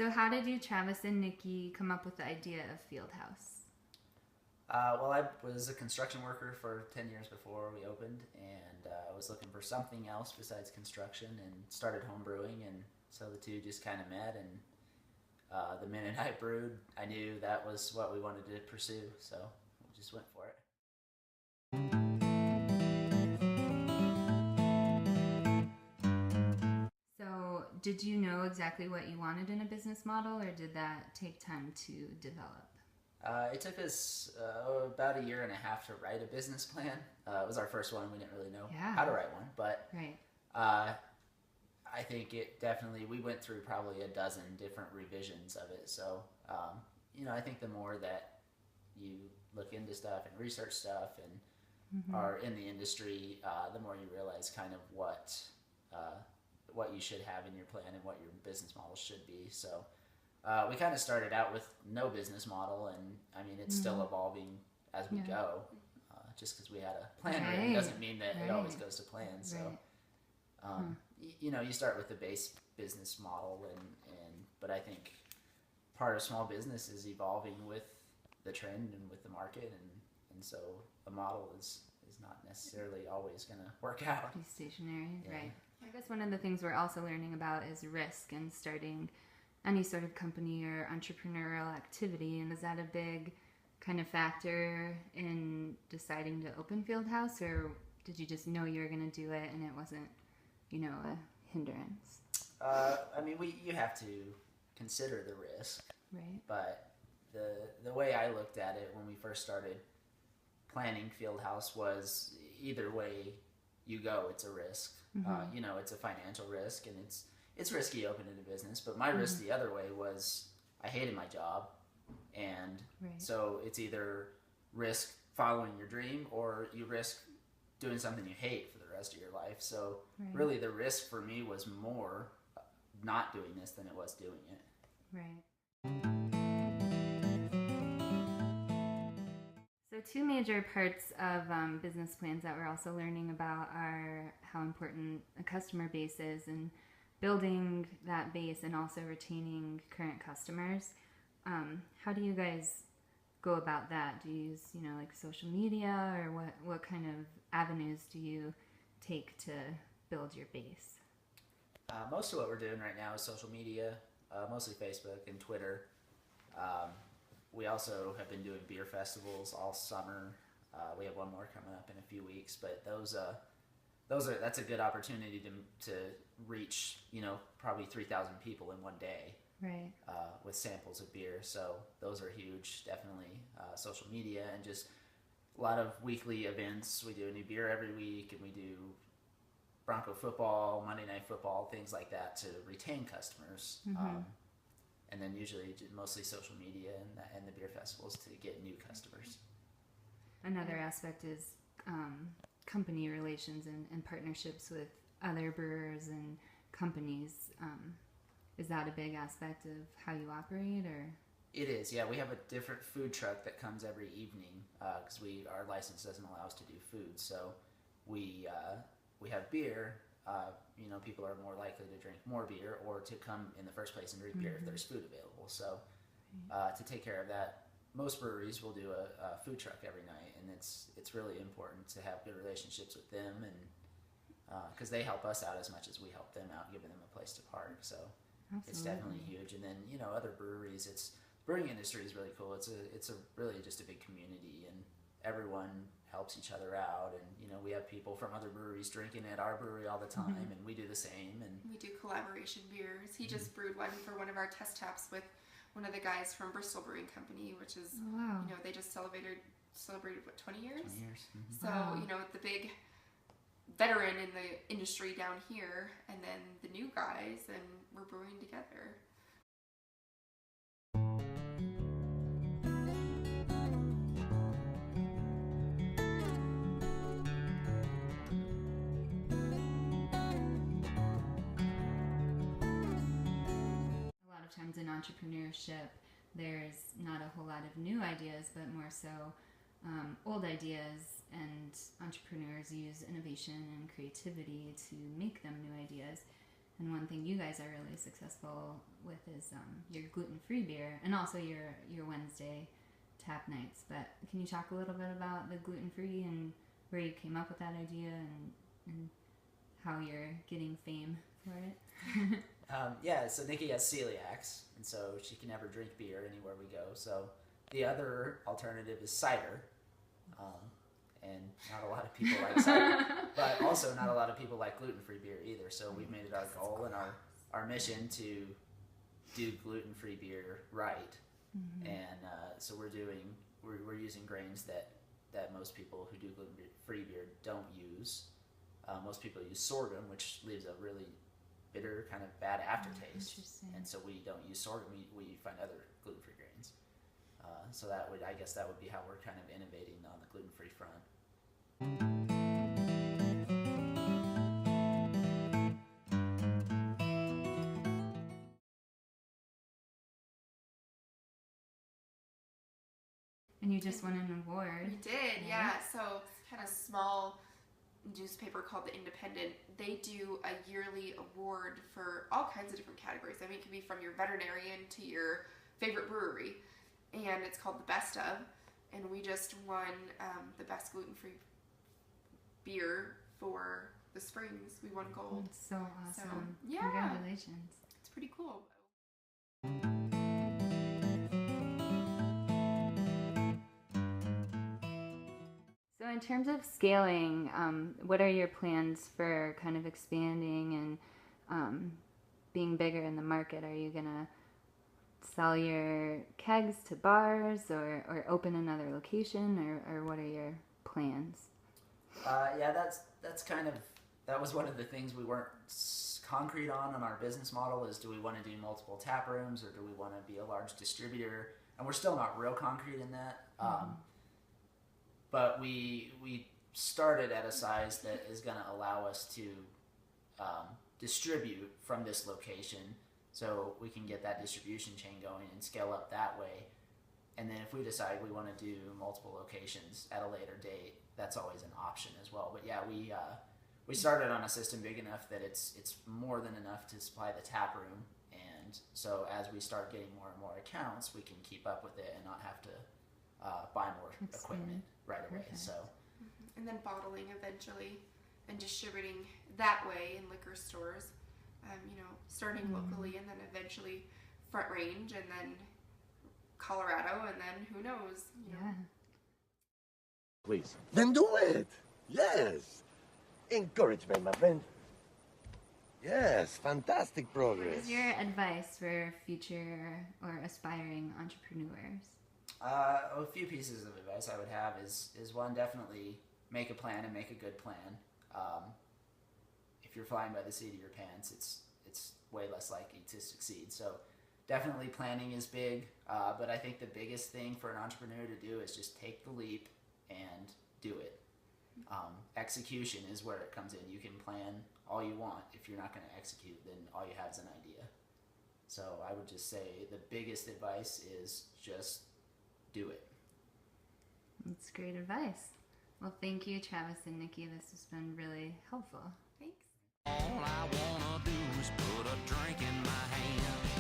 So how did you, Travis and Nikki, come up with the idea of Fieldhouse? Well, I was a construction worker for 10 years before we opened, and I was looking for something else besides construction and started home brewing, and so the two just kind of met, and the minute I brewed, I knew that was what we wanted to pursue, so we just went for it. So did you know exactly what you wanted in a business model, or did that take time to develop? It took us about a year and a half to write a business plan. It was our first one. We didn't really know how to write one, but Right. I think it definitely, we went through probably a dozen different revisions of it. So, I think the more that you look into stuff and research stuff and are in the industry, the more you realize kind of what you should have in your plan and what your business model should be. So, we kind of started out with no business model, and I mean, it's still evolving as we go. Just because we had a plan written doesn't mean that it always goes to plan. So, you start with the base business model, but I think part of small business is evolving with the trend and with the market, and so a model is not necessarily always going to work out. Be stationary, right? I guess one of the things we're also learning about is risk in starting any sort of company or entrepreneurial activity. And is that a big kind of factor in deciding to open Fieldhouse, or did you just know you were going to do it and it wasn't, a hindrance? I mean, you have to consider the risk, right? But the way I looked at it when we first started planning Fieldhouse was either way you go, it's a risk. It's a financial risk, and it's risky opening a business. But my risk the other way was I hated my job, and so it's either risk following your dream or you risk doing something you hate for the rest of your life. So really the risk for me was more not doing this than it was doing it. Right. So two major parts of business plans that we're also learning about are how important a customer base is and building that base and also retaining current customers. How do you guys go about that? Do you use, like social media, or what kind of avenues do you take to build your base? Most of what we're doing right now is social media, mostly Facebook and Twitter. We also have been doing beer festivals all summer. We have one more coming up in a few weeks, but that's a good opportunity to reach, probably 3,000 people in one day. Right. With samples of beer. So those are huge, definitely. Social media and just a lot of weekly events. We do a new beer every week, and we do Bronco football, Monday Night Football, things like that to retain customers. And then usually mostly social media and the beer festivals to get new customers. Another aspect is company relations and partnerships with other brewers and companies. Is that a big aspect of how you operate, or? It is, yeah. We have a different food truck that comes every evening because our license doesn't allow us to do food. So we have beer. People are more likely to drink more beer or to come in the first place and drink beer if there's food available. So to take care of that, most breweries will do a food truck every night, and it's really important to have good relationships with them, and because they help us out as much as we help them out, giving them a place to park. So it's definitely huge. And then other breweries, brewing industry is really cool. It's really just a big community, and everyone helps each other out, and we have people from other breweries drinking at our brewery all the time, and we do the same. And we do collaboration beers. He just brewed one for one of our test taps with one of the guys from Bristol Brewing Company, which is they just celebrated what, 20 years? 20 years. So the big veteran in the industry down here, and then the new guys, and we're brewing together. Times in entrepreneurship, there's not a whole lot of new ideas, but more so old ideas, and entrepreneurs use innovation and creativity to make them new ideas. And one thing you guys are really successful with is your gluten-free beer, and also your Wednesday tap nights. But can you talk a little bit about the gluten-free and where you came up with that idea and how you're getting fame for it? Yeah, so Nikki has celiacs, and so she can never drink beer anywhere we go. So the other alternative is cider, and not a lot of people like cider, but also not a lot of people like gluten-free beer either. So we've made it our goal and our mission to do gluten-free beer right, and so we're using grains that most people who do gluten-free beer don't use. Most people use sorghum, which leaves a really bitter, kind of bad aftertaste. And so we don't use sorghum. We find other gluten-free grains. So I guess that would be how we're kind of innovating on the gluten-free front. And you just won an award. We did, yeah. So kind of small newspaper called The Independent. They do a yearly award for all kinds of different categories. I mean, it could be from your veterinarian to your favorite brewery, and it's called the Best of. And we just won the best gluten-free beer for the Springs. We won gold. That's so awesome! So, yeah, congratulations. It's pretty cool. So in terms of scaling, what are your plans for kind of expanding and being bigger in the market? Are you going to sell your kegs to bars or open another location, or what are your plans? Yeah, that was one of the things we weren't concrete on our business model is, do we want to do multiple tap rooms or do we want to be a large distributor? And we're still not real concrete in that. But we started at a size that is going to allow us to distribute from this location, so we can get that distribution chain going and scale up that way. And then if we decide we want to do multiple locations at a later date, that's always an option as well. But yeah, we started on a system big enough that it's more than enough to supply the tap room. And so as we start getting more and more accounts, we can keep up with it and not have to buy more equipment right away. So, and then bottling eventually, and distributing that way in liquor stores. Starting locally, and then eventually Front Range, and then Colorado, and then who knows? Yeah. Please. Then do it. Yes. Encouragement, my friend. Yes, fantastic progress. What is your advice for future or aspiring entrepreneurs? A few pieces of advice I would have is one, definitely make a plan and make a good plan. If you're flying by the seat of your pants, it's way less likely to succeed. So definitely planning is big, but I think the biggest thing for an entrepreneur to do is just take the leap and do it. Execution is where it comes in. You can plan all you want. If you're not going to execute, then all you have is an idea. So I would just say the biggest advice is just do it. That's great advice. Well, thank you, Travis and Nikki. This has been really helpful. Thanks. All I wanna do is put a drink in my hand.